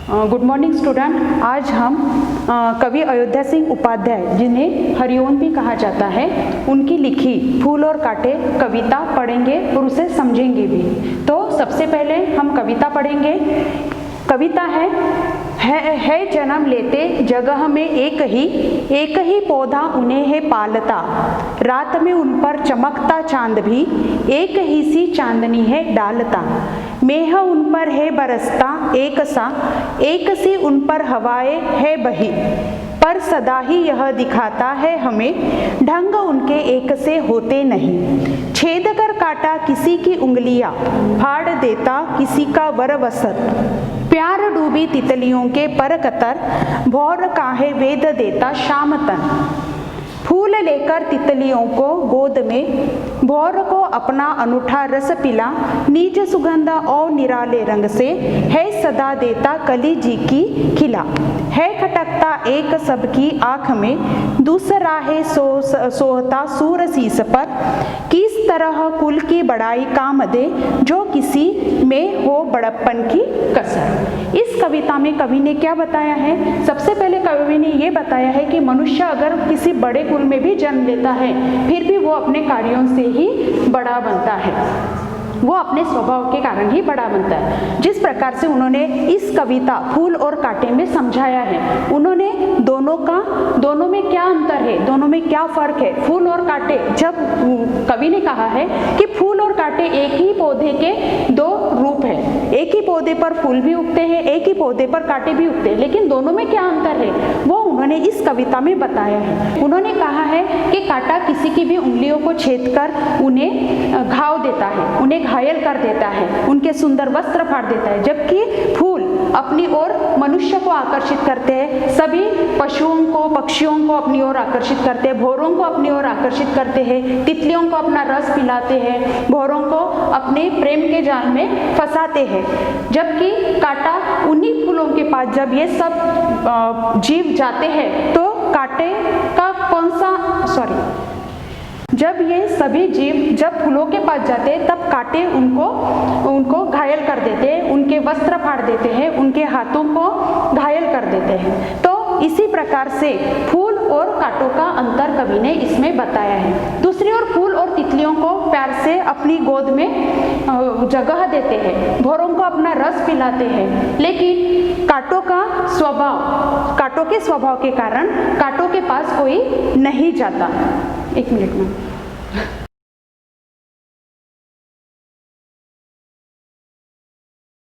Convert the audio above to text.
Good morning student. आज हम कवि अयोध्या सिंह उपाध्याय, जिन्हें हरिओम भी कहा जाता है, उनकी लिखी फूल और कांटे कविता पढ़ेंगे और उसे समझेंगे भी। तो सबसे पहले हम कविता पढ़ेंगे। कविता है जन्म लेते जगह में एक ही पौधा उन्हें है पालता, रात में उन पर चमकता चांद भी एक ही सी चांदनी है डालता, मेह उन पर है बरसता एक सी उन पर हवाएं है बही, पर सदा ही यह दिखाता है हमें ढंग उनके एक से होते नहीं, छेद कर काटा किसी की उंगलियां फाड़ देता किसी का वरवसत, प्यार डूबी तितलियों के पर कतर भौर काहे वेद देता शाम तन, फूल लेकर तितलियों को गोद में भौर को अपना अनूठा रस पिला, नीच सुगंध और निराले रंग से है सदा देता कली जी की खिला, है खटकता एक सबकी आंख में दूसरा है सोहता सूर शीस पर, किस तरह कुल की बड़ाई काम दे जो किसी में हो बड़प्पन की कसर। इस कविता में कवि ने क्या बताया है? सबसे पहले कवि ने ये बताया है कि मनुष्य अगर किसी बड़े कुल में भी जन्म लेता है फिर भी वो अपने कार्यों से ही बड़ा बनता है, वो अपने स्वभाव के कारण ही बड़ा बनता है। जिस प्रकार से उन्होंने इस कविता फूल और कांटे में समझाया है, उन्होंने दोनों में क्या अंतर है, दोनों में क्या फर्क है। फूल और कांटे, जब कवि ने कहा है कि फूल और कांटे एक ही पौधे के दो रूप है, एक ही पौधे पर फूल भी उगते हैं, एक ही पौधे पर कांटे भी उगते हैं, लेकिन दोनों में क्या अंतर है वो उन्होंने इस कविता में बताया है। उन्होंने कहा है कि कांटा किसी की भी उंगलियों को छेद कर उन्हें घाव देता है, उन्हें घायल कर देता है, उनके सुंदर वस्त्र फाड़ देता है, जबकि फूल अपनी ओर मनुष्य को आकर्षित करते हैं, सभी पशुओं को पक्षियों को अपनी ओर आकर्षित करते हैं, भौरों को अपनी ओर आकर्षित करते हैं, तितलियों को अपना रस पिलाते हैं, भौरों को अपने प्रेम के जाल में फंसाते हैं, जबकि कांटा उन्हीं फूलों के पास जब ये सब जीव जाते हैं तो कांटे का जब ये सभी जीव जब फूलों के पास जाते हैं तब कांटे उनको घायल कर देते हैं, उनके वस्त्र फाड़ देते हैं, उनके हाथों को घायल कर देते हैं। तो इसी प्रकार से फूल और कांटों का अंतर कवि ने इसमें बताया है। दूसरी ओर फूल और तितलियों को प्यार से अपनी गोद में जगह देते हैं, भौरों को अपना रस पिलाते हैं, लेकिन कांटों के स्वभाव के कारण कांटों के पास कोई नहीं जाता। एक मिनट में